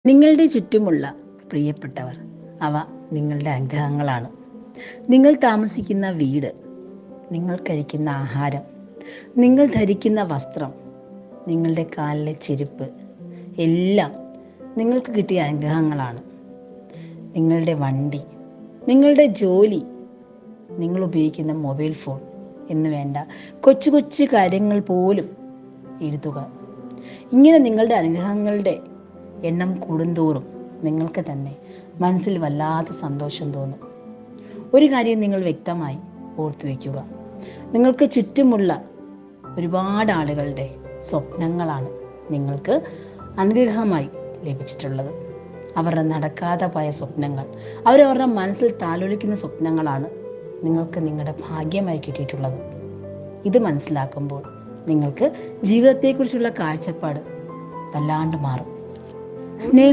നിങ്ങളുടെ ചുറ്റുമുള്ള പ്രിയപ്പെട്ടവർ, അവ നിങ്ങളുടെ അനുഗ്രഹങ്ങളാണ്. നിങ്ങൾ താമസിക്കുന്ന വീട്, നിങ്ങൾ കഴിക്കുന്ന ആഹാരം, നിങ്ങൾ ധരിക്കുന്ന വസ്ത്രം, നിങ്ങളുടെ കാലിലെ ചെരുപ്പ് എല്ലാം നിങ്ങൾക്ക് കിട്ടിയ അനുഗ്രഹങ്ങളാണ്. നിങ്ങളുടെ വണ്ടി, നിങ്ങളുടെ ജോലി, നിങ്ങൾ ഉപയോഗിക്കുന്ന മൊബൈൽ ഫോൺ എന്ന് വേണ്ട കൊച്ചു കൊച്ചു കാര്യങ്ങൾ പോലും എഴുതുക. ഇങ്ങനെ നിങ്ങളുടെ അനുഗ്രഹങ്ങളുടെ എണ്ണം കൂടുന്തോറും നിങ്ങൾക്ക് തന്നെ മനസ്സിൽ വല്ലാത്ത സന്തോഷം തോന്നും. ഒരു കാര്യം നിങ്ങൾ വ്യക്തമായി ഓർത്തു വയ്ക്കുക, നിങ്ങൾക്ക് ചുറ്റുമുള്ള ഒരുപാട് ആളുകളുടെ സ്വപ്നങ്ങളാണ് നിങ്ങൾക്ക് അനുഗ്രഹമായി ലഭിച്ചിട്ടുള്ളത്. അവരുടെ നടക്കാതെ പോയ സ്വപ്നങ്ങൾ, അവരവരുടെ മനസ്സിൽ താലോലിക്കുന്ന സ്വപ്നങ്ങളാണ് നിങ്ങൾക്ക് നിങ്ങളുടെ ഭാഗ്യമായി കിട്ടിയിട്ടുള്ളത്. ഇത് മനസ്സിലാക്കുമ്പോൾ നിങ്ങൾക്ക് ജീവിതത്തെക്കുറിച്ചുള്ള കാഴ്ചപ്പാട് വല്ലാണ്ട് മാറും. സ്നേഹം